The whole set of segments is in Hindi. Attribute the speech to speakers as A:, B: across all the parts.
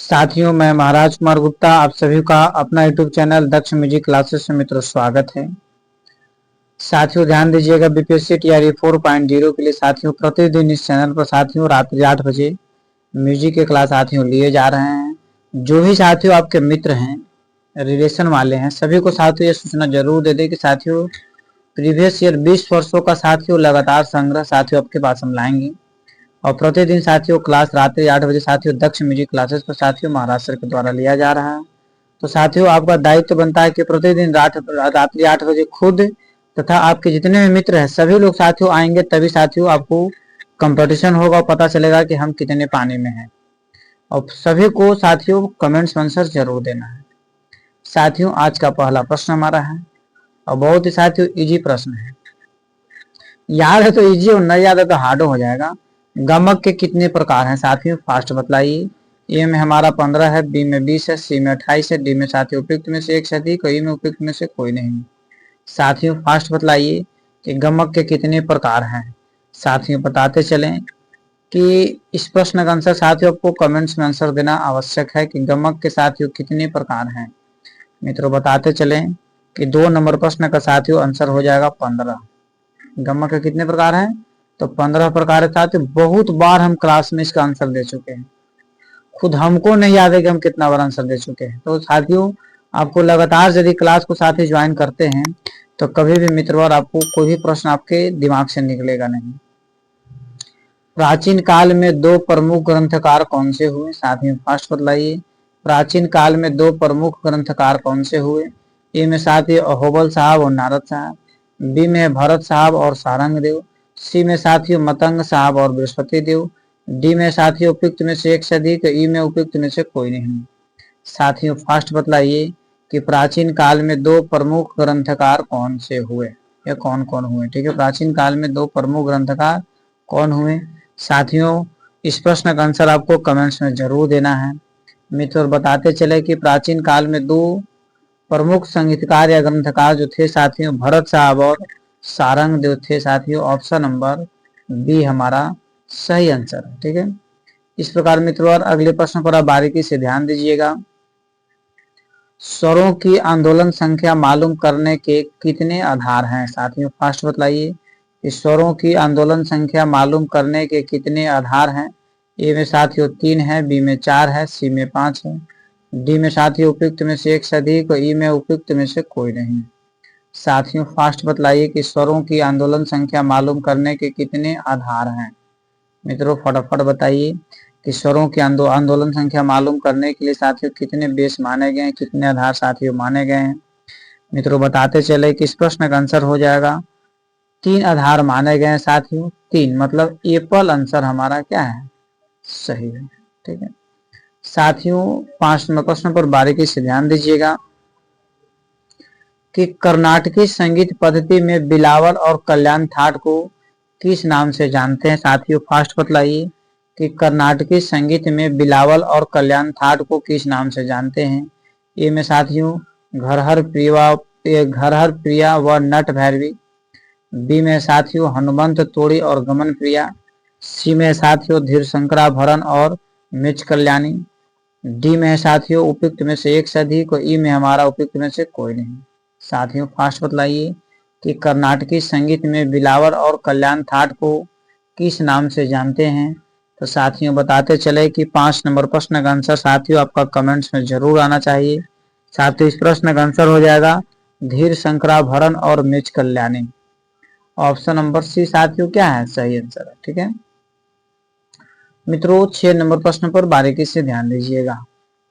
A: साथियों, मैं महाराज कुमार गुप्ता आप सभी का अपना यूट्यूब चैनल दक्ष म्यूजिक क्लासेस में मित्रों स्वागत है। साथियों ध्यान दीजिएगा, बीपीएससी टीआरई 4.0 के लिए साथियों प्रतिदिन इस चैनल पर साथियों रात्रि 8 बजे म्यूजिक के क्लास साथियों लिए जा रहे हैं। जो भी साथियों आपके मित्र हैं, रिलेशन वाले हैं, सभी को साथियों ये सूचना जरूर दे दे कि साथियों प्रीवियस ईयर 20 वर्षों का साथियों लगातार संग्रह साथियों आपके पास हम लाएंगे और प्रतिदिन साथियों क्लास रात्रि 8 बजे साथियों दक्ष म्यूजिक क्लासेस पर साथियों महाराष्ट्र के द्वारा लिया जा रहा है। तो साथियों आपका दायित्व बनता है कि प्रतिदिन रात्रि 8 बजे खुद तथा आपके जितने भी मित्र हैं सभी लोग साथियों आएंगे, तभी साथियों आपको कंपटीशन होगा और पता चलेगा कि हम कितने पानी में हैं। और सभी को साथियों कमेंट्स में आंसर जरूर देना है। साथियों आज का पहला प्रश्न हमारा है और बहुत ही साथियों इजी प्रश्न है। याद है तो इजी और नहीं याद है तो हार्ड हो जाएगा। गमक के कितने प्रकार हैं साथियों, फास्ट बतलाइए। ए में हमारा 15 है, बी में 20 है, सी में 28 है, डी में साथियों उपयुक्त में से एक से अधिक और ई में उपयुक्त में से कोई नहीं। साथियों फास्ट बतलाइए कि गमक के कितने प्रकार हैं। साथियों बताते चलें कि इस प्रश्न का आंसर साथियों आपको कमेंट्स में आंसर देना आवश्यक है कि गमक के साथियों कितने प्रकार हैं। मित्रों बताते चलें कि 2 नंबर प्रश्न का साथियों आंसर हो जाएगा 15। गमक के कितने प्रकार हैं तो 15 प्रकार है साथियों। बहुत बार हम क्लास में इसका आंसर दे चुके हैं, खुद हमको नहीं याद है कि हम कितना बार आंसर दे चुके हैं। तो साथियों आपको लगातार यदि क्लास को साथी ज्वाइन करते हैं तो कभी भी मित्रवर आपको कोई भी प्रश्न आपके दिमाग से निकलेगा नहीं। प्राचीन काल में 2 प्रमुख ग्रंथकार कौन से हुए साथियों, फास्ट बतलाइए। प्राचीन काल में 2 प्रमुख ग्रंथकार कौन से हुए। ए में साथियों अहोबल साहब और नारद साहब, बी में भरत साहब और सारंग देव, सी में साथियों मतंग साहब और बृहस्पति देव, डी में साथियों उपयुक्त में से एक से अधिक, ई में उपयुक्त में से कोई नहीं। साथियों फास्ट बतलाइए कि प्राचीन काल में 2 प्रमुख ग्रंथकार कौन से हुए या कौन कौन हुए। ठीक है, प्राचीन काल में 2 प्रमुख ग्रंथकार कौन हुए। साथियों इस प्रश्न का आंसर आपको कमेंट्स में जरूर देना है। मित्र बताते चले कि प्राचीन काल में 2 प्रमुख संगीतकार या ग्रंथकार जो थे साथियों भरत साहब और सारंग देव थे साथियों। ऑप्शन नंबर बी हमारा सही आंसर है। ठीक है, इस प्रकार मित्रों अगले प्रश्न पर आप बारीकी से ध्यान दीजिएगा। स्वरों की आंदोलन संख्या मालूम करने के कितने आधार हैं साथियों, फास्ट बतलाइए। स्वरों की आंदोलन संख्या मालूम करने के कितने आधार हैं। ए में साथियों 3 है, बी में 4 है, सी में 5 है, डी में साथियों उपयुक्त में से एक से अधिक और ई में उपयुक्त में से कोई नहीं। साथियों फास्ट बतलाइए कि स्वरों की आंदोलन संख्या मालूम करने के कितने आधार हैं। मित्रों फटाफट बताइए कि स्वरों की आंदोलन संख्या मालूम करने के लिए साथियों कितने बेस माने गए हैं, कितने आधार साथियों माने गए हैं। मित्रों बताते चले कि इस प्रश्न का आंसर हो जाएगा 3 आधार माने गए हैं साथियों। 3 मतलब एप्पल आंसर हमारा क्या है, सही है। ठीक है साथियों 5 नंबर प्रश्न पर बारीकी से ध्यान दीजिएगा कि कर्नाटकी संगीत पद्धति में बिलावल और कल्याण थाट को किस नाम से जानते हैं साथियों, फास्ट बतलाइए कि कर्नाटकी संगीत में बिलावल और कल्याण थाट को किस नाम से जानते हैं। ए में साथियों घरहर प्रिया व नट भैरवी, बी में साथियों हनुमंत तोड़ी और गमन प्रिया, सी में साथियों धीर शंकराभरण और मिच कल्याणी, डी में साथियों उपयुक्त में से एक से अधिक और ई में हमारा उपयुक्त में से कोई नहीं। साथियों फास्ट बतलाइए कि कर्नाटकी संगीत में बिलावल और कल्याण थाट को किस नाम से जानते हैं। तो साथियों बताते चले कि 5 नंबर प्रश्न का आंसर साथियों आपका कमेंट्स में जरूर आना चाहिए। साथियों इस प्रश्न का आंसर हो जाएगा धीर शंकराभरण और Mecha Kalyani. Option number C साथियों क्या है, सही आंसर है। ठीक है मित्रों 6 नंबर प्रश्न पर बारीकी से ध्यान दीजिएगा।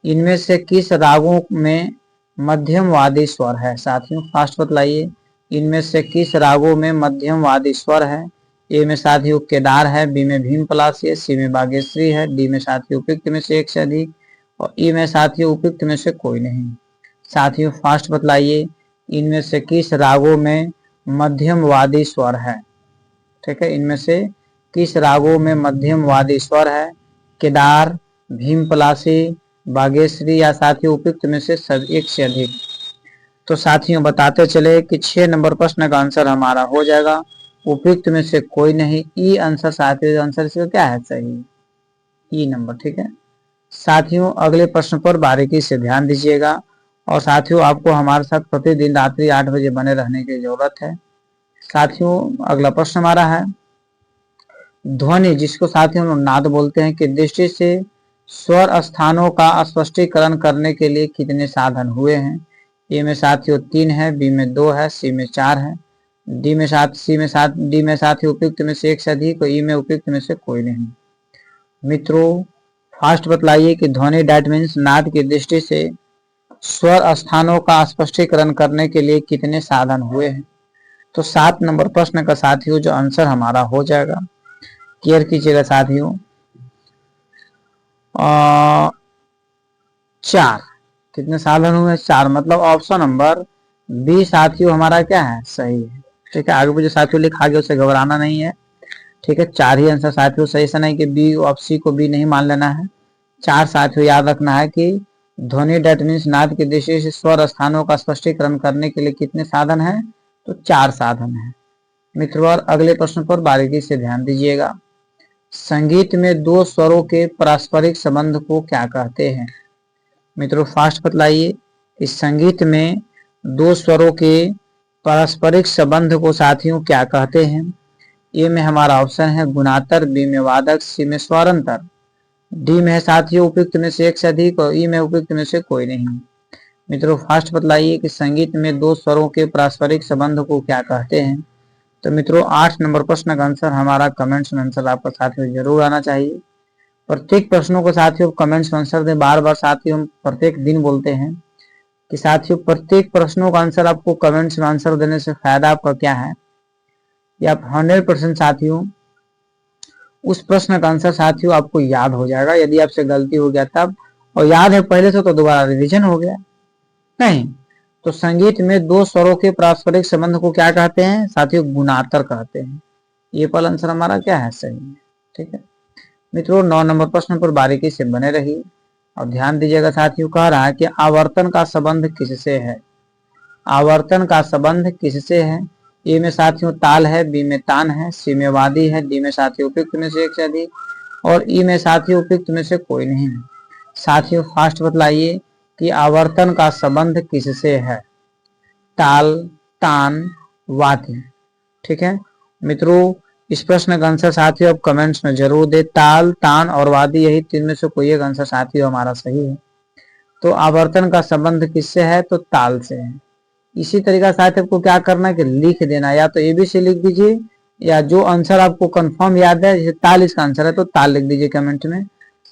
A: इनमें से किस रागों में मध्यम वादी स्वर है साथियों, फास्ट बतलाइए। इनमें से किस रागों में मध्यम वादी स्वर है। ए में साथियों केदार है, बी में भीम पलासी है, सी में बागेश्वरी है, डी में साथियों उपयुक्त में से एक से अधिक और ई में साथियों उपयुक्त में से कोई नहीं। साथियों फास्ट बतलाइए इनमें से किस रागों में मध्यम वादी स्वर है। ठीक है, इनमें से किस रागों में मध्यम वादी स्वर है। केदार, भीम पलासी, बागेश्वरी या साथियों उपयुक्त में से एक से अधिक। तो साथियों बताते चले कि 6 नंबर प्रश्न का आंसर हमारा हो जाएगा उपयुक्त में से कोई नहीं, ई आंसर। साथियों आंसर इसका क्या है, सही ई नंबर। ठीक है साथियों अगले प्रश्न पर बारीकी से ध्यान दीजिएगा और साथियों आपको हमारे साथ प्रतिदिन रात्रि 8 बजे बने रहने की जरूरत है। साथियों अगला प्रश्न हमारा है, ध्वनि जिसको साथियों हम नाद बोलते हैं की दृष्टि से स्वर स्थानों का स्पष्टीकरण करने के लिए कितने साधन हुए हैं? ए में साथियों 3 है, बी में 2 है, सी में 4 है, डी में 7, सी में 7, डी में साथियों उपयुक्त में से एक से अधिक और ई में उपयुक्त में से कोई नहीं। मित्रों फास्ट बतलाइए कि ध्वनि डैट मीन्स नाद की दृष्टि से स्वर स्थानों का स्पष्टीकरण करने के लिए कितने साधन हुए हैं? तो 7 नंबर प्रश्न का साथियों जो आंसर हमारा हो जाएगा, क्लियर कीजिएगा साथियों, 4। कितने साधन हुए? 4, मतलब ऑप्शन नंबर बी साथियों हमारा क्या है, सही है। ठीक है, आगे मुझे साथियों लिखा गया उसे घबराना नहीं है। ठीक है, 4 ही आंसर साथियों सही से नहीं कि बी और सी को बी नहीं मान लेना है। 4 साथियों याद रखना है कि ध्वनि डैट मीन्स नाद की दृष्टि से स्वर स्थानों का स्पष्टीकरण करने के लिए कितने साधन है? तो 4 साधन है। मित्रों और अगले प्रश्न पर बारीकी से ध्यान दीजिएगा, संगीत में 2 स्वरों के पारस्परिक संबंध को क्या कहते हैं? मित्रों फास्ट बतलाइए कि संगीत में 2 स्वरों के पारस्परिक संबंध को साथियों क्या कहते हैं? ए में हमारा ऑप्शन है गुणातर, बी में वादक, सी में स्वरांतर, डी में है साथियों उपयुक्त में से एक से अधिक और ई में उपयुक्त में से कोई नहीं। मित्रों फास्ट बतलाइए कि संगीत में 2 स्वरों के पारस्परिक संबंध को क्या कहते हैं? तो मित्रों 8 नंबर प्रश्न का आंसर हमारा कमेंट्स में आंसर आपका साथियों जरूर आना चाहिए। प्रत्येक प्रश्नों को साथियों कमेंट्स में आंसर दें। बार बार साथियों हम प्रत्येक दिन बोलते हैं कि साथियों प्रत्येक प्रश्नों का आंसर आपको कमेंट्स में आंसर देने से फायदा आपका क्या है, या आप 100% साथियों उस प्रश्न का आंसर साथियों आपको याद हो जाएगा। यदि आपसे गलती हो गया तब, और याद है पहले से तो दोबारा रिवीजन हो गया नहीं। तो संगीत में 2 स्वरों के पारस्परिक संबंध को क्या कहते हैं साथियों? गुणातर कहते हैं। ये पहला आंसर हमारा क्या है, सही है। ठीक है मित्रों 9 नंबर प्रश्न पर बारीकी से बने रहिए और ध्यान दीजिएगा साथियों, कह रहा है कि आवर्तन का संबंध किससे है? आवर्तन का संबंध किससे है? ए में साथियों ताल है, बी में तान है, सी में वादी है, डी में साथियों उपयुक्त में से एक से अधिक और ई में साथियों उपयुक्त में से कोई नहीं। साथियों फास्ट बतलाइए कि आवर्तन का संबंध किससे है? ताल, तान, वादी। ठीक है मित्रों इस प्रश्न का आंसर साथियों आप कमेंट्स में जरूर दे। ताल, तान और वादी यही 3 में से कोई एक आंसर साथियों हमारा सही है। तो आवर्तन का संबंध किससे है? तो ताल से है। इसी तरीका साथ आपको क्या करना है कि लिख देना, या तो एबीसी लिख दीजिए या जो आंसर आपको कंफर्म याद है, जैसे ताल इसका आंसर है तो ताल लिख दीजिए कमेंट में।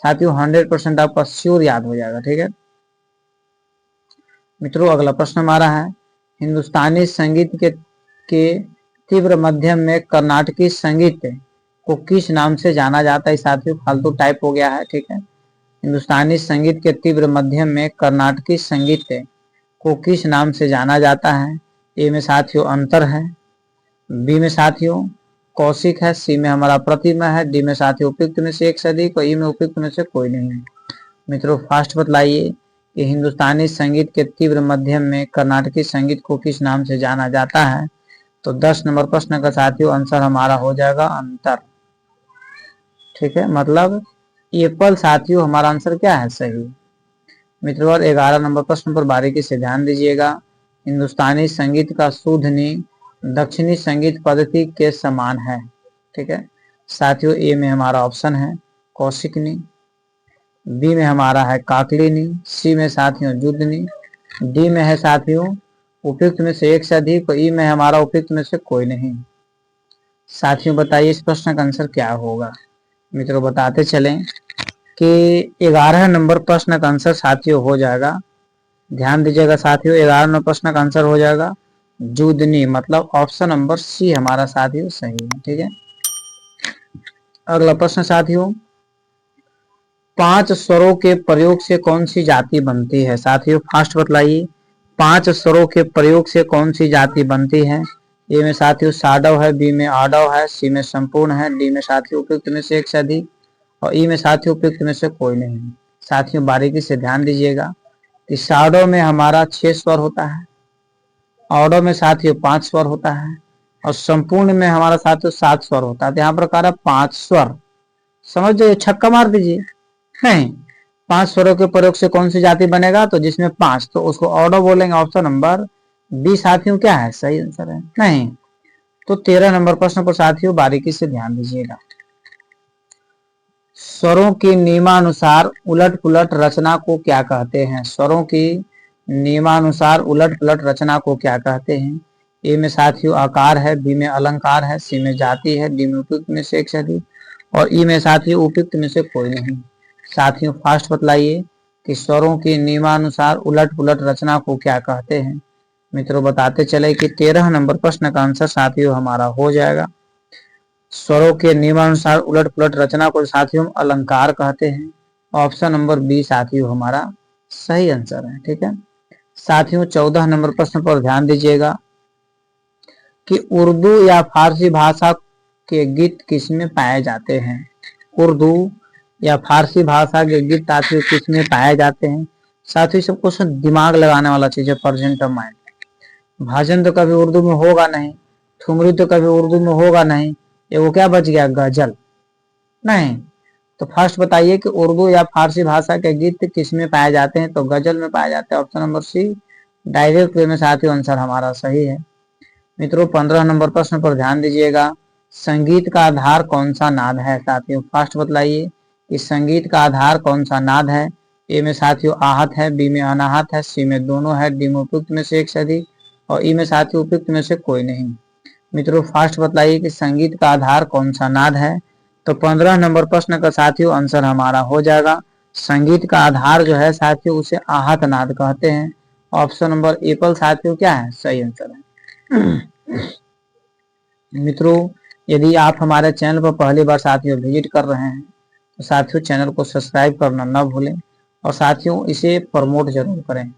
A: साथियों 100% आपका श्योर याद हो जाएगा। ठीक है मित्रों अगला प्रश्न हमारा है, हिंदुस्तानी संगीत के तीव्र मध्यम में कर्नाटकी संगीत को किस नाम से जाना जाता है? साथियों फालतू टाइप हो गया है। ठीक है हिंदुस्तानी संगीत के तीव्र मध्यम में कर्नाटकी संगीत को किस नाम से जाना जाता है? ए में साथियों अंतर है, बी में साथियों कौशिक है, सी में हमारा प्रतिमा है, डी में साथियों उपयुक्त में से एक से अधिक और ई में उपयुक्त में से कोई नहीं है। मित्रों फास्ट बतलाइए कि हिंदुस्तानी संगीत के तीव्र मध्यम में कर्नाटकी संगीत को किस नाम से जाना जाता है? तो 10 नंबर प्रश्न का साथियों आंसर हमारा हो जाएगा अंतर। ठीक है मतलब एप्पल साथियों हमारा आंसर क्या है, सही। मित्रों 11 नंबर प्रश्न पर बारीकी से ध्यान दीजिएगा, हिंदुस्तानी संगीत का शुद्ध नी दक्षिणी संगीत पद्धति के समान है। ठीक है साथियों ए में हमारा ऑप्शन है कौशिकनी, बी में हमारा है काकलिनी, सी में साथियों जुद्धनी, डी में है साथियों उपयुक्त में से एक से अधिक और ई में हमारा उपयुक्त में से कोई नहीं। साथियों बताइए इस प्रश्न का आंसर क्या होगा? मित्रों बताते चलें कि 11 नंबर प्रश्न का आंसर साथियों हो जाएगा, ध्यान दीजिएगा साथियों 11 नंबर प्रश्न का आंसर हो जाएगा जुदनी, मतलब ऑप्शन नंबर सी हमारा साथियों सही है। ठीक है अगला प्रश्न साथियों, 5 स्वरों के प्रयोग से कौन सी जाति बनती है? साथियों फास्ट बतलाइए 5 स्वरों के प्रयोग से कौन सी जाति बनती है? ए में साथियों साडव है, बी में आडव है, सी में संपूर्ण है, डी में साथियों उपयुक्त में से एक से अधिक और ई में साथियों उपयुक्त में से कोई नहीं। साथियों बारीकी से ध्यान दीजिएगा कि साडव में हमारा 6 स्वर होता है, आडव में साथियों 5 स्वर होता है और संपूर्ण में हमारा साथियों 7 स्वर होता है। तो यहाँ पर कह रहा 5 स्वर, समझ जाइए छक्का मार दीजिए नहीं। 5 स्वरों के प्रयोग से कौन सी जाति बनेगा, तो जिसमें 5, तो उसको ऑर्डर बोलेंगे। ऑप्शन नंबर बी साथियों क्या है, सही आंसर है। नहीं तो 13 नंबर प्रश्न पर साथियों बारीकी से ध्यान दीजिएगा। स्वरों की नियमानुसार उलट पुलट रचना को क्या कहते हैं? स्वरों की नियमानुसार उलट पुलट रचना को क्या कहते हैं? ए में साथियों आकार है, बी में अलंकार है, सी में जाति है, डी में उपयुक्त में से एक से अधिक, और ई में साथियों उपयुक्त में से कोई नहीं। साथियों फास्ट बतलाइए कि स्वरों की नियमानुसार उलट पुलट रचना को क्या कहते हैं। मित्रों बताते चले कि 13 नंबर प्रश्न का आंसर साथियों हमारा हो जाएगा। स्वरों के नियमानुसार उलट पुलट रचना को साथियों अलंकार कहते हैं। ऑप्शन नंबर बी साथियों हमारा सही आंसर है। ठीक है साथियों, 14 नंबर प्रश्न पर ध्यान दीजिएगा कि उर्दू या फारसी भाषा के गीत किसमें पाए जाते हैं? उर्दू या फारसी भाषा के गीत साथियों किसमें पाए जाते हैं? साथियों सब क्वेश्चन दिमाग लगाने वाला चीज है, प्रेजेंट ऑफ माइंड। भाजन तो कभी उर्दू में होगा नहीं, ठुमरी तो कभी उर्दू में होगा नहीं, ये वो क्या बच गया, गजल नहीं। तो फर्स्ट बताइए कि उर्दू या फारसी भाषा के गीत किस में पाए जाते हैं? तो गजल में पाए जाते हैं। Option number C direct way में साथियों आंसर हमारा सही है। मित्रों 15 नंबर प्रश्न पर ध्यान दीजिएगा। संगीत का आधार कौन सा नाद है? साथियों फर्स्ट बतलाइए कि संगीत का आधार कौन सा नाद है। ए में साथियों आहत है, बी में अनाहत है, सी में दोनों है, डी में उपयुक्त में से एक से अधिक, और ई में साथियों उपयुक्त में से कोई नहीं। मित्रों फास्ट बतलाइए कि संगीत का आधार कौन सा नाद है। तो 15 नंबर प्रश्न का साथियों आंसर हमारा हो जाएगा। संगीत का आधार जो है साथियों उसे आहत नाद कहते हैं। ऑप्शन नंबर ए पर साथियों क्या है, सही आंसर है। मित्रों यदि आप हमारे चैनल पर पहली बार साथियों विजिट कर रहे हैं तो साथियों चैनल को सब्सक्राइब करना न भूलें, और साथियों इसे प्रमोट जरूर करें।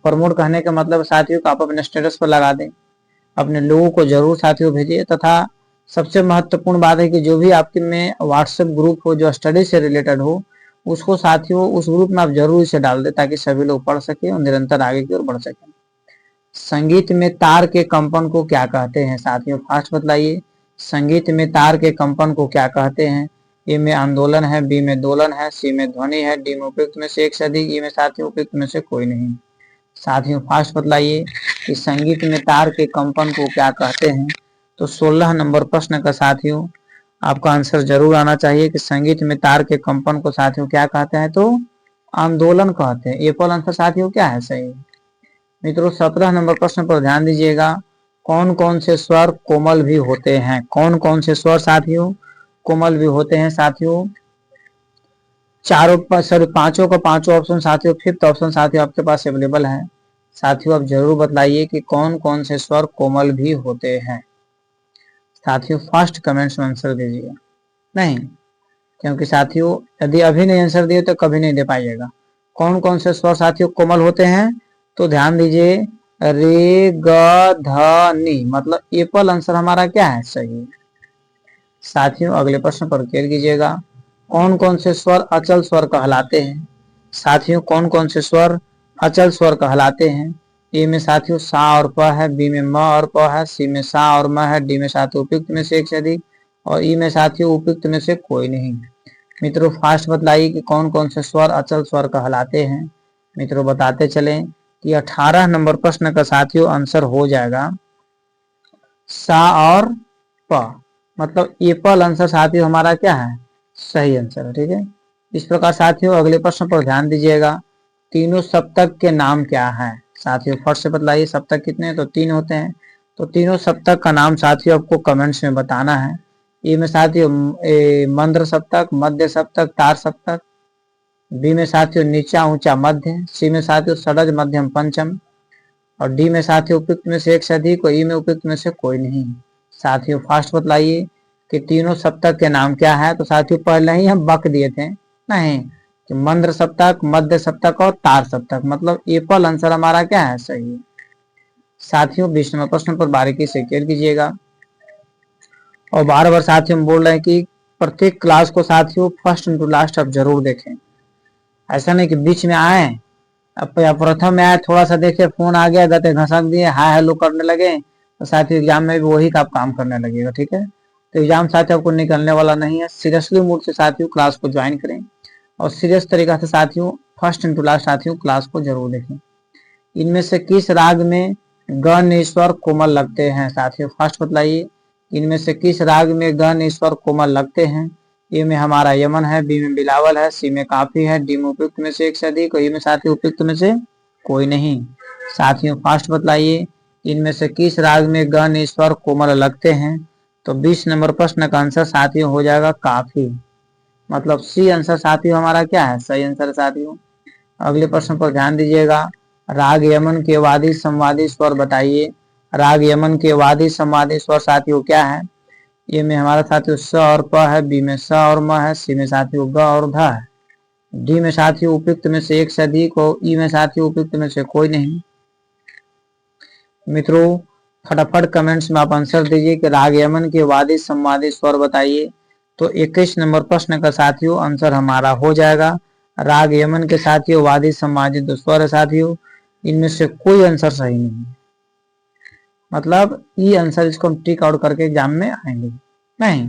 A: प्रमोट कहने का मतलब साथियों को आप अपने स्टेटस पर लगा दें, अपने लोगों को जरूर साथियों भेजिए। तथा सबसे महत्वपूर्ण बात है कि जो भी आपके में व्हाट्सएप ग्रुप हो जो स्टडी से रिलेटेड हो, उसको साथियों उस ग्रुप में आप जरूर इसे डाल दें ताकि सभी लोग पढ़ सके और निरंतर आगे की ओर बढ़ सके। संगीत में तार के कंपन को क्या कहते हैं? साथियों फास्ट बतलाइए, संगीत में तार के कंपन को क्या कहते हैं? ए में आंदोलन है, बी में दोलन है, सी में ध्वनि है, डी में उपयुक्त में से एक से अधिक, ई में साथियों उपयुक्त में से कोई नहीं। साथियों फास्ट बतलाइए कि संगीत में तार के कंपन को क्या कहते हैं। तो 16 नंबर प्रश्न का साथियों आपका आंसर जरूर आना चाहिए कि संगीत में तार के कंपन को साथियों क्या कहते हैं, तो आंदोलन कहते हैं। ये पर आंसर साथियों क्या है, सही। मित्रों 17 नंबर प्रश्न पर ध्यान दीजिएगा। कौन कौन से स्वर कोमल भी होते हैं? कौन कौन से स्वर साथियों कोमल भी होते हैं? साथियों चारों सॉरी पांचों का पांचों ऑप्शन साथियों, फिफ्थ ऑप्शन साथियों आपके पास अवेलेबल है। साथियों आप जरूर बतलाइए कि कौन कौन से स्वर कोमल भी होते हैं। साथियों फर्स्ट कमेंट्स में आंसर दीजिएगा। नहीं, क्योंकि साथियों यदि अभी नहीं आंसर दिए तो कभी नहीं दे पाइएगा। कौन कौन से स्वर साथियों कोमल होते हैं? तो ध्यान दीजिए, रे ग ध नी, मतलब एपल आंसर हमारा क्या है, सही। साथियों अगले प्रश्न पर क्लियर कीजिएगा। कौन कौन से स्वर अचल स्वर कहलाते हैं? साथियों कौन कौन से स्वर अचल स्वर कहलाते हैं? ए में साथियों सा और प है, बी में म और प है, सी में सा और म है, डी में साथियों उपयुक्त में से एक से अधिक, और ई में साथियों उपयुक्त में से कोई नहीं। मित्रों फास्ट बतलाइए कि कौन कौन से स्वर अचल स्वर कहलाते हैं। मित्रों बताते चलें कि 18 नंबर प्रश्न का साथियों आंसर हो जाएगा सा और प, मतलब एपल आंसर साथियों हमारा क्या है, सही आंसर है। ठीक है इस प्रकार साथियों अगले प्रश्न पर ध्यान दीजिएगा। तीनों सप्तक के नाम क्या है? साथियों फर्स्ट से बतलाइए सप्तक कितने हैं, तो 3 होते हैं। तो तीनों सप्तक का नाम साथियों आपको कमेंट्स में बताना है। ए में साथियों मंद्र सप्तक, मध्य सप्तक, तार सप्तक, बी में साथियों नीचा ऊंचा मध्य, सी में साथियों षडज मध्यम पंचम, और डी में साथियों उपयुक्त में से एक से अधिक, और ई में उपयुक्त में से कोई नहीं। साथियों फास्ट बतलाइए कि तीनों सप्तक के नाम क्या है। तो साथियों पहले ही हम बक दिए थे, नहीं कि मंद्र सप्तक, मध्य सप्तक और तार सप्तक, मतलब एपल आंसर हमारा क्या है, सही है। साथियों 20 नंबर प्रश्न पर बारीकी से क्लियर कीजिएगा। और बार बार साथियों हम बोल रहे हैं कि प्रत्येक क्लास को साथियों फर्स्ट टू लास्ट आप जरूर देखें। ऐसा नहीं कि बीच में आए, अब प्रथम में आए थोड़ा सा देखे, फोन आ गया, गते घसक दिए, हाय हेलो करने लगे, तो साथियों एग्जाम में भी वही का आप काम करने लगेगा। ठीक है तो एग्जाम साथियों आपको निकलने वाला नहीं है। सीरियसली मूड से साथियों क्लास को ज्वाइन करें, और सीरियस तरीका से साथियों फर्स्ट टू लास्ट साथियों क्लास को जरूर देखें। इनमें से किस राग में ग ने स्वर कोमल लगते हैं साथियों, फर्स्ट बतलाइए। इनमें से किस राग में ग ने स्वर कोमल लगते हैं? ए में हमारा यमन है, बी में बिलावल है, सी में काफी है, डी में उपयुक्त में से एक से अधिक, और ई में साथियों उपयुक्त में से कोई नहीं। साथियों फर्स्ट बतलाइए, इनमें से किस राग में ग ने स्वर कोमल लगते हैं? तो 20 नंबर प्रश्न का आंसर साथियों हो जाएगा काफी, मतलब सी आंसर साथियों हमारा क्या है, सही आंसर साथियों। अगले प्रश्न पर ध्यान दीजिएगा। राग यमन के वादी संवादी स्वर बताइए। राग यमन के वादी संवादी स्वर साथियों क्या है? ए में हमारा साथियों स और प है, बी में स और म है, सी में साथियों ग और ध है, डी में साथियों उपयुक्त में से एक से अधिक, और ई में साथियों उपयुक्त में से कोई नहीं। मित्रों फटाफट कमेंट्स में आप आंसर दीजिए कि राग यमन के वादी संवादी स्वर बताइए। तो 21 नंबर प्रश्न का साथियों आंसर हमारा हो जाएगा राग यमन के साथियों वादी संवादी दो स्वर है साथियों, इनमें से कोई आंसर सही नहीं है, मतलब ये आंसर इसको हम टिक आउट करके एग्जाम में आएंगे नहीं।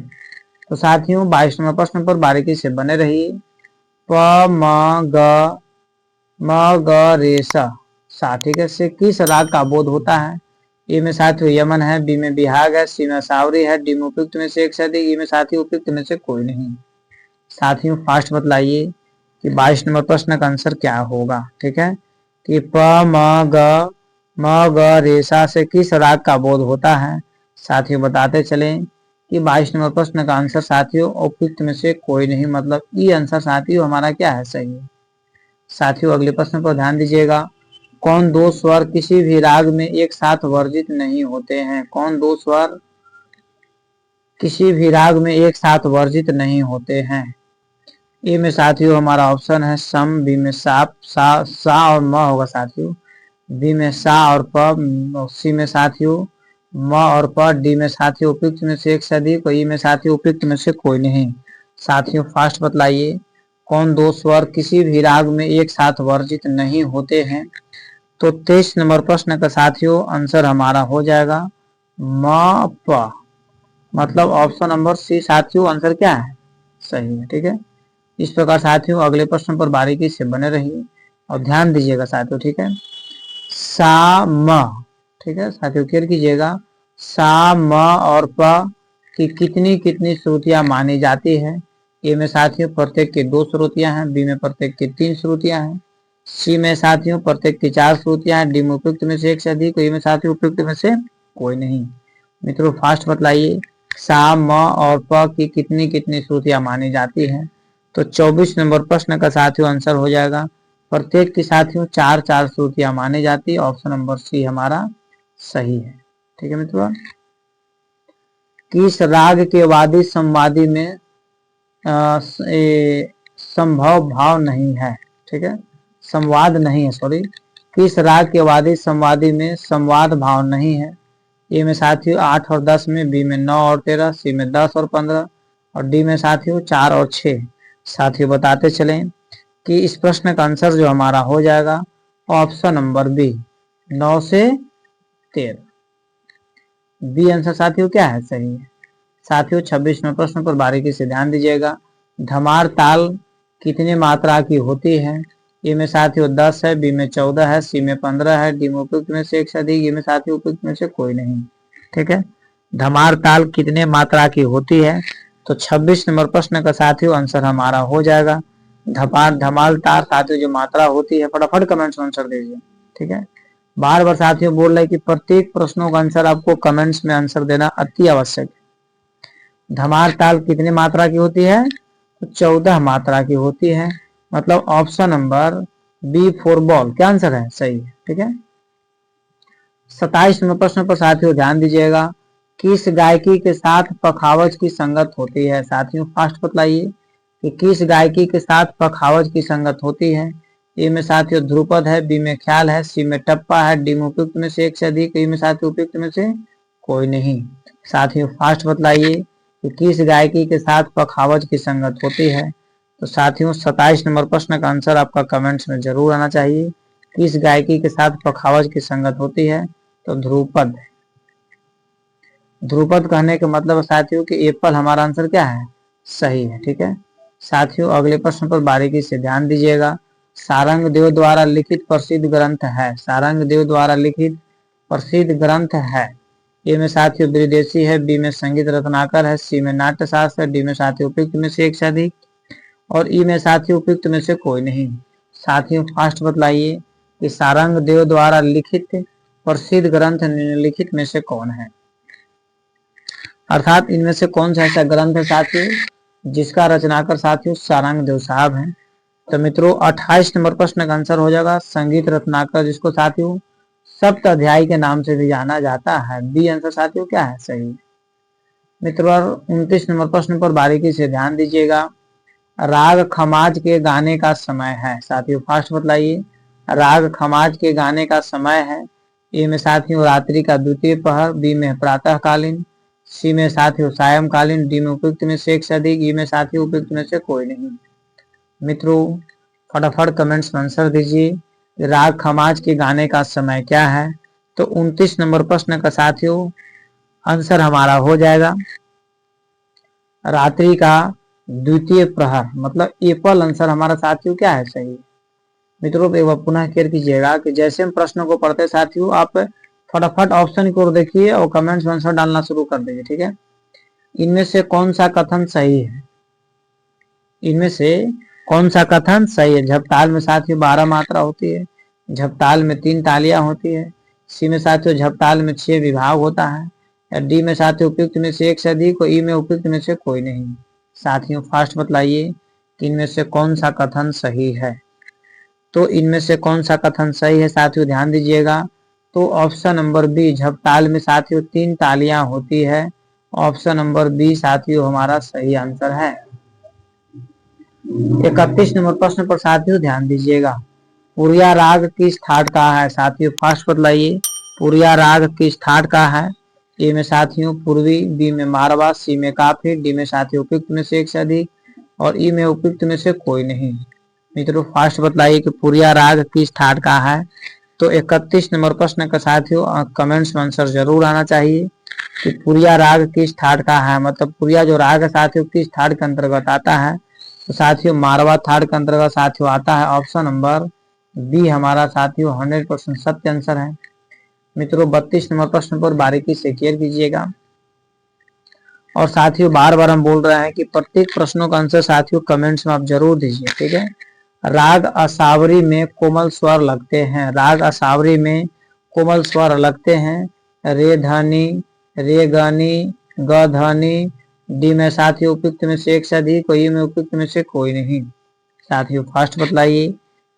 A: तो साथियों 22 नंबर प्रश्न पर बारीकी से बने रहिए। प म ग रे सा ठीक है से किस राग का बोध होता है? ए में साथियों यमन है, बी में बिहाग है, सी में सावरी है, डी में उपयुक्त में से एक से अधिक, ई में साथियों उपयुक्त में से कोई नहीं। साथियों फास्ट बतलाइए कि 22 नंबर प्रश्न का आंसर क्या होगा। ठीक है कि प म ग रे सा से किस राग का बोध होता है? साथियों बताते चलें कि 22 नंबर प्रश्न का आंसर साथियों उपयुक्त में से कोई नहीं, मतलब ई आंसर साथियों हमारा क्या है, सही है। साथियों अगले प्रश्न पर ध्यान दीजिएगा। कौन दो स्वर किसी भी राग में एक साथ वर्जित नहीं होते हैं? कौन दो स्वर किसी भी राग में एक साथ वर्जित नहीं होते हैं? ए में साथियों हमारा ऑप्शन है सम, बी में सा और म होगा साथियों, बी में सा और प, सी में साथियों म और प, डी में साथियों उपयुक्त में से एक से अधिक, ई में साथियों उपयुक्त में से कोई नहीं। साथियों फास्ट बतलाइए कौन दो स्वर किसी भी राग में एक साथ वर्जित नहीं होते हैं? तो 23 नंबर प्रश्न का साथियों आंसर हमारा हो जाएगा म प, मतलब ऑप्शन नंबर सी साथियों आंसर क्या है, सही है। ठीक है इस प्रकार साथियों अगले प्रश्न पर बारीकी से बने रहिए और ध्यान दीजिएगा साथियों। ठीक है सा म, ठीक है साथियों क्लियर कीजिएगा, सा म और प की कितनी कितनी श्रुतियां मानी जाती है? ए में साथियों प्रत्येक की 2 श्रुतियां हैं, बी में प्रत्येक की 3 श्रुतियां हैं, सी में साथियों प्रत्येक की 4 श्रुतियां हैं, डी में उपयुक्त में से एक से अधिक, ई में साथियों उपयुक्त में से कोई नहीं। मित्रों फास्ट बतलाइए सा म और प की कितनी कितनी श्रुतियां मानी जाती है? तो 24 नंबर प्रश्न का साथियों आंसर हो जाएगा प्रत्येक की साथियों 4 श्रुतियां मानी जाती है, ऑप्शन नंबर सी हमारा सही है। ठीक है मित्रों किस राग के वादी संवादी में संभव भाव नहीं है? ठीक है संवाद नहीं है, सॉरी, किस राग के वादी संवादी में संवाद भाव नहीं है? ए में साथियों 8 और 10 में, बी में 9 और 13, सी में 10 और 15, और डी में साथियों 4 और 6। साथियों बताते चलें कि इस प्रश्न का आंसर जो हमारा हो जाएगा ऑप्शन नंबर बी 9 से 13, बी आंसर साथियों क्या है, सही है। साथियों 26वें प्रश्न पर बारीकी से ध्यान दीजिएगा। धमार ताल कितने मात्रा की होती है? ए में साथियों 10 है, बी में 14 है, सी में 15 है, डी में उपयुक्त में से एक से अधिक, ई में साथियों उपयुक्त में से कोई नहीं। ठीक है धमार ताल कितने मात्रा की होती है? तो 26 नंबर प्रश्न का साथियों आंसर हमारा हो जाएगा धमाल ताल साथियों जो मात्रा होती है, फटाफट कमेंट्स में आंसर दीजिए। ठीक है बार बार साथियों बोल रहे हैं कि प्रत्येक प्रश्नों का आंसर आपको कमेंट्स में आंसर देना अति आवश्यक है। धमार ताल कितनी मात्रा की होती है? तो 14 मात्रा की होती है, मतलब option number B for ball क्या आंसर है, सही है। ठीक है 27 नंबर प्रश्न पर साथियों ध्यान दीजिएगा। किस गायकी के साथ पखावज की संगत होती है? साथियों फास्ट बतलाइए कि किस गायकी के साथ पखावज की संगत होती है? ए में साथियों ध्रुपद है, बी में ख्याल है, सी में टप्पा है, डी में उपयुक्त में से एक से अधिक, ई में साथियों उपयुक्त में से कोई नहीं। साथियों फास्ट बतलाइए कि किस गायकी के साथ पखावज की संगत होती है? तो साथियों 27 नंबर प्रश्न का आंसर आपका कमेंट्स में जरूर आना चाहिए। किस गायकी के साथ पखावज की संगत होती है? तो ध्रुपद। ध्रुपद कहने का मतलब साथियों कि एप्पल हमारा आंसर क्या है, सही है। ठीक है साथियों अगले प्रश्न पर बारीकी से ध्यान दीजिएगा। सारंग देव द्वारा लिखित प्रसिद्ध ग्रंथ है। सारंग देव द्वारा लिखित प्रसिद्ध ग्रंथ है। ए में साथियों विदेशी है, बी में संगीत रत्नाकर है, सी में नाट्यशास्त्र है, डी में साथियों उपयुक्त में से एक से अधिक और ई में साथियों उपयुक्त में से कोई नहीं। साथियों फास्ट बतलाइए कि सारंग देव द्वारा लिखित प्रसिद्ध ग्रंथ निम्नलिखित में से कौन है, अर्थात इनमें से कौन सा ऐसा ग्रंथ है साथियों जिसका रचनाकर साथियों सारंग देव साहब हैं। तो मित्रों 28 नंबर प्रश्न का आंसर हो जाएगा संगीत रत्नाकर, जिसको साथियों सप्त अध्यायी के नाम से भी जाना जाता है। बी आंसर साथियों क्या है सही। मित्रों 29 नंबर प्रश्न पर बारीकी से ध्यान दीजिएगा। राग खमाज के गाने का समय है। साथियों फास्ट बतलाइए, राग खमाज के गाने का समय है। ए में साथियों रात्रि का द्वितीय पहर, बी में प्रातःकालीन, सी में साथियों सायंकालीन, डी में उपयुक्त में से एक से अधिक, ई में साथियों उपयुक्त में से कोई नहीं। मित्रों फटाफट कमेंट्स में आंसर दीजिए राग खमाज के गाने का समय क्या है। तो 29 नंबर प्रश्न का साथियों आंसर हमारा हो जाएगा रात्रि का द्वितीय प्रहर, मतलब एप्पल आंसर हमारा साथियों क्या है सही। मित्रों एक बार पुनः क्लियर कीजिएगा कि जैसे हम प्रश्नों को पढ़ते साथियों आप फटाफट ऑप्शन को देखिए और कमेंट्स में आंसर डालना शुरू कर दीजिए, ठीक है। इनमें से कौन सा कथन सही है, इनमें से कौन सा कथन सही है। झपताल में साथियों 12 मात्रा होती है, झपताल में 3 तालियां होती है, सी में साथियों झपताल में 6 विभाग होता है, या डी में साथियों उपयुक्त में से एक से अधिक और ई में उपयुक्त में से कोई नहीं। साथियों फास्ट बतलाइए कि इनमें से कौन सा कथन सही है। तो इनमें से कौन सा कथन सही है साथियों ध्यान दीजिएगा। तो ऑप्शन नंबर बी झपताल में साथियों 3 तालियां होती है, ऑप्शन नंबर बी साथियों हमारा सही आंसर है। 31 नंबर प्रश्न पर साथियों ध्यान दीजिएगा। पुरिया राग किस ठाट का है। साथियों फास्ट बतलाइए पुरिया राग किस ठाट का है। ए में साथियों पूर्वी, बी में मारवा, सी में काफी, डी में साथियों उपयुक्त में से एक से अधिक और ई में उपयुक्त में से कोई नहीं। मित्रों फास्ट बतलाइए कि पुरिया राग किस ठाट का है। तो 31 नंबर प्रश्न का साथियों कमेंट्स में आंसर जरूर आना चाहिए कि पुरिया राग किस ठाट का है, मतलब पुरिया जो राग है साथियों किस ठाट के अंतर्गत आता है। तो साथियों मारवा ठाट के अंतर्गत साथियों आता है ऑप्शन नंबर बी हमारा साथियों 100% सत्य आंसर है। मित्रों 32 नंबर प्रश्न पर बारीकी से क्लियर कीजिएगा और साथियों बार बार हम बोल रहे हैं कि प्रत्येक प्रश्नों का आंसर साथियों कमेंट्स में आप जरूर दीजिए, ठीक है। राग असावरी में कोमल स्वर लगते हैं, राग असावरी में कोमल स्वर लगते हैं। रे धनी, रे गनी, ग धनी, डी में साथियों उपयुक्त में से एक से अधिक, ई में उपयुक्त में से कोई नहीं। साथियों फास्ट बतलाइए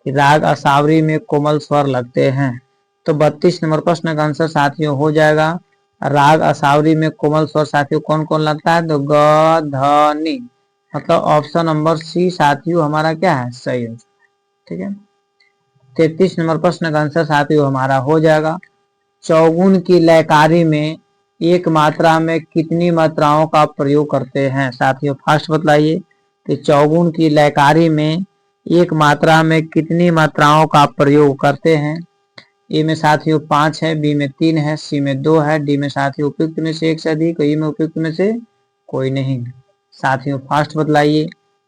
A: कि राग असावरी में कोमल स्वर लगते हैं। तो 32 नंबर प्रश्न का आंसर साथियों हो जाएगा राग असावरी में कोमल स्वर साथियों कौन कौन लगता है। तो ग ध नी, मतलब ऑप्शन नंबर सी साथियों हमारा क्या है सही आंसर, ठीक है। 33 नंबर प्रश्न का आंसर साथियों हमारा हो जाएगा चौगुन की लयकारी में एक मात्रा में कितनी मात्राओं का प्रयोग करते हैं। साथियों फास्ट बतलाइए कि चौगुन की लयकारी में एक मात्रा में कितनी मात्राओं का प्रयोग करते हैं। ए में साथियों 5 है, बी में 3 है, सी में 2 है, डी में साथियों उपयुक्त में से एक से अधिक, ई में उपयुक्त में से कोई नहीं। साथियों फास्ट बतलाइए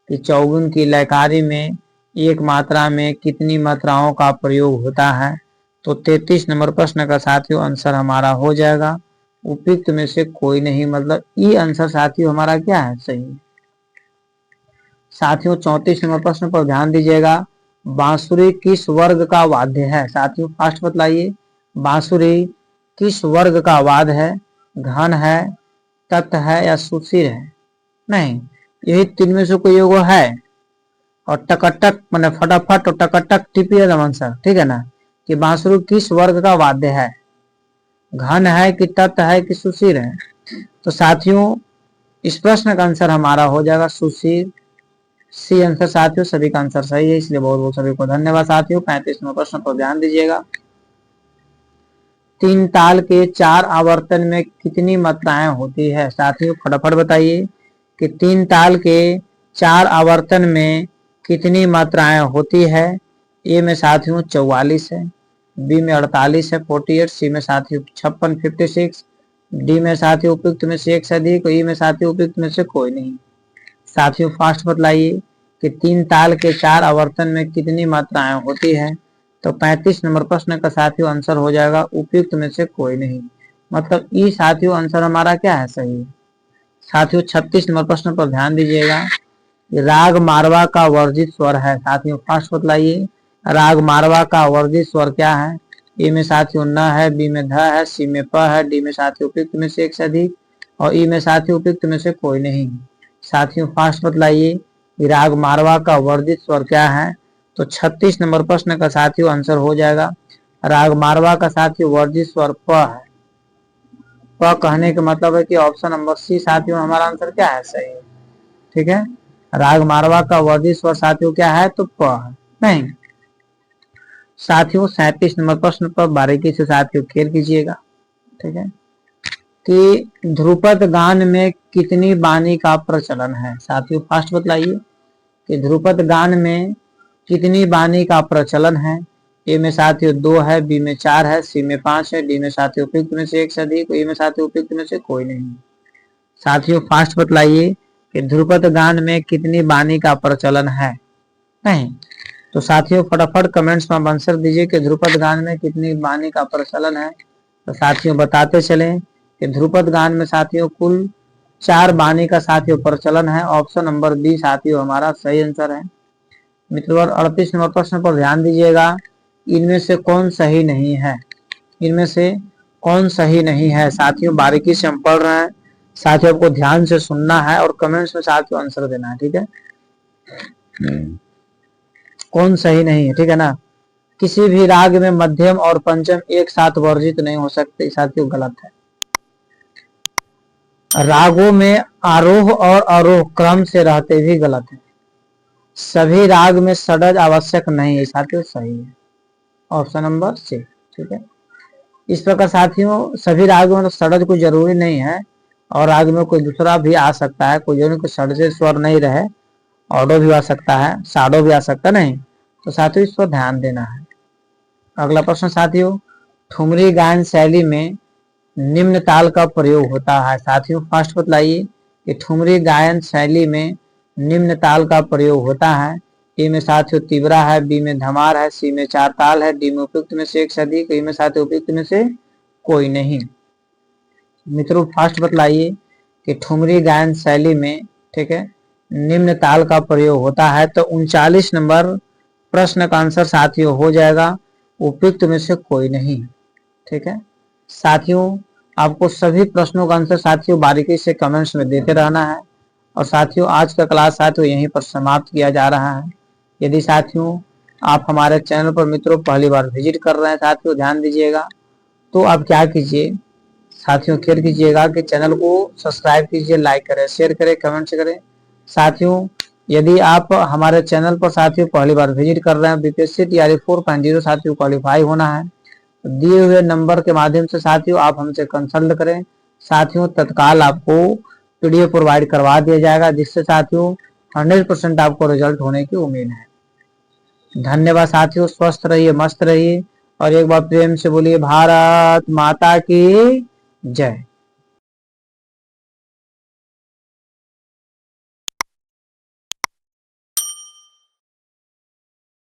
A: कि चौगुन की लयकारी में एक मात्रा में कितनी मात्राओं का प्रयोग होता है। तो 33 नंबर प्रश्न का साथियों आंसर हमारा हो जाएगा उपयुक्त में से कोई नहीं, मतलब ई आंसर साथियों हमारा क्या है सही। साथियों 34 नंबर प्रश्न पर ध्यान दीजिएगा बांसुरी किस वर्ग का वाद्य है। साथियों फास्ट बतलाइए बांसुरी किस वर्ग का वाद्य है। घन है, तत् है या सुशीर है। नहीं, यही तीन में से कोई एगो है और टकटक मैंने फटाफट और टकटक टिपिए आंसर, ठीक है ना, कि बांसुरी किस वर्ग का वाद्य है, घन है कि तत् है कि सुशीर है। तो साथियों इस प्रश्न का आंसर हमारा हो जाएगा सुशीर, सी आंसर साथियों सभी का आंसर सही है, इसलिए बहुत बहुत सभी को धन्यवाद। साथियों 35 नंबर प्रश्न पर ध्यान दीजिएगा 3 ताल के 4 आवर्तन में कितनी मात्राएं होती है। साथियों फटाफट बताइए कि 3 ताल के 4 आवर्तन में कितनी मात्राएं होती है। ए में साथियों 44 है, बी में 48 है 48, सी में साथियों 56 56, डी में साथियों उपयुक्त में से एक से अधिक, ई में साथियों उपयुक्त में से कोई नहीं। साथियों फास्ट बतलाइए कि 3 ताल के 4 आवर्तन में कितनी मात्राएं होती है। तो 35 नंबर प्रश्न का साथियों आंसर हो जाएगा उपयुक्त में से कोई नहीं, मतलब ई साथियों आंसर हमारा क्या है, सही है। साथियों 36 नंबर प्रश्न पर ध्यान दीजिएगा। राग मारवा का वर्जित स्वर है। साथियों फास्ट बतलाइए, राग मारवा का वर्जित स्वर क्या है। ए में साथियों न है, बी में ध है, सी में प है, डी में साथियों उपयुक्त में से एक से अधिक और ई में साथियों उपयुक्त में से कोई नहीं। साथियों फास्ट बतलाइए राग मारवा का वर्जित स्वर क्या है। तो 36 नंबर प्रश्न का साथियों आंसर हो जाएगा राग मारवा का साथियों वर्जित स्वर प है। प कहने का मतलब है कि ऑप्शन नंबर सी साथियों हमारा आंसर क्या है, सही है। ठीक है, राग मारवा का वर्जित स्वर साथियों क्या है, तो प है। नहीं साथियों 37 नंबर प्रश्न पर बारीकी से साथियों खेल कीजिएगा। ठीक है, कि ध्रुपद गान में कितनी बानी का प्रचलन है। साथियों फास्ट बतलाइए कि ध्रुपद गान में कितनी बानी का प्रचलन है। ए में साथियों 2 है, बी में 4 है, सी में 5 है, डी में साथियों उपयुक्त में से एक से अधिक, ई में साथियों उपयुक्त में से कोई नहीं। साथियों फास्ट बतलाइए कि ध्रुपद गान में कितनी बानी का प्रचलन है। नहीं तो साथियों फटाफट कमेंट्स में आंसर दीजिए कि ध्रुपद गान में कितनी बानी का प्रचलन है। तो साथियों बताते चलें कि ध्रुपद गान में साथियों कुल 4 बानी का साथियों प्रचलन है। ऑप्शन नंबर बी साथियों हमारा सही आंसर है। मित्रों 38 नंबर प्रश्न पर ध्यान दीजिएगा, इनमें से कौन सही नहीं है। इनमें से कौन सही नहीं है साथियों बारीकी से हम पढ़ रहे हैं। साथियों आपको ध्यान से सुनना है और कमेंट्स में साथियों आंसर देना है। ठीक है, कौन सही नहीं है, ठीक है ना। किसी भी राग में मध्यम और पंचम एक साथ वर्जित नहीं हो सकते, साथियों गलत है। रागों में आरोह और अवरोह क्रम से रहते भी गलत है। सभी राग में षड्ज आवश्यक नहीं है, साथियों सही है ऑप्शन नंबर सी। ठीक है, इस प्रकार साथियों सभी रागों में षड्ज कोई जरूरी नहीं है और राग में कोई दूसरा भी आ सकता है, कोई जरूरी षड्ज स्वर नहीं रहे, ऑडो भी आ सकता है, साडो भी आ सकता नहीं। तो साथियों इस पर ध्यान देना है। अगला प्रश्न साथियों, ठुमरी गायन शैली में निम्न ताल का प्रयोग होता है। साथियों फास्ट बतलाइए कि ठुमरी गायन शैली में निम्न ताल का प्रयोग होता है। ए में साथियों तिबरा है, बी में धमार है, सी में 4 ताल है, डी में उपयुक्त में से एक से अधिक, ई में साथियों उपयुक्त में से कोई नहीं। मित्रों फास्ट बतलाइए कि ठुमरी गायन शैली में, ठीक है, निम्न ताल का प्रयोग होता है। तो 39 नंबर प्रश्न का आंसर साथियों हो जाएगा उपयुक्त में से कोई नहीं। ठीक है साथियों, आपको सभी प्रश्नों का आंसर साथियों बारीकी से कमेंट्स में देते रहना है। और साथियों आज का क्लास साथियों यहीं पर समाप्त किया जा रहा है। यदि साथियों आप हमारे चैनल पर मित्रों पहली बार विजिट कर रहे हैं साथियों ध्यान दीजिएगा, तो आप क्या कीजिए साथियों केयर कीजिएगा कि चैनल को सब्सक्राइब कीजिए, लाइक करें, शेयर करें, कमेंट्स करें। साथियों यदि आप हमारे चैनल पर साथियों पहली बार विजिट कर रहे हैं, बीपीएससी टीआरई 4.0 साथियों क्वालिफाई होना है, दिए हुए नंबर के माध्यम से साथियों आप हमसे कंसल्ट करें। साथियों तत्काल आपको पीडीएफ प्रोवाइड करवा दिया जाएगा, जिससे साथियों 100% आपको रिजल्ट होने की उम्मीद है। धन्यवाद साथियों, स्वस्थ रहिए, मस्त रहिए और एक बार प्रेम से बोलिए भारत माता की जय।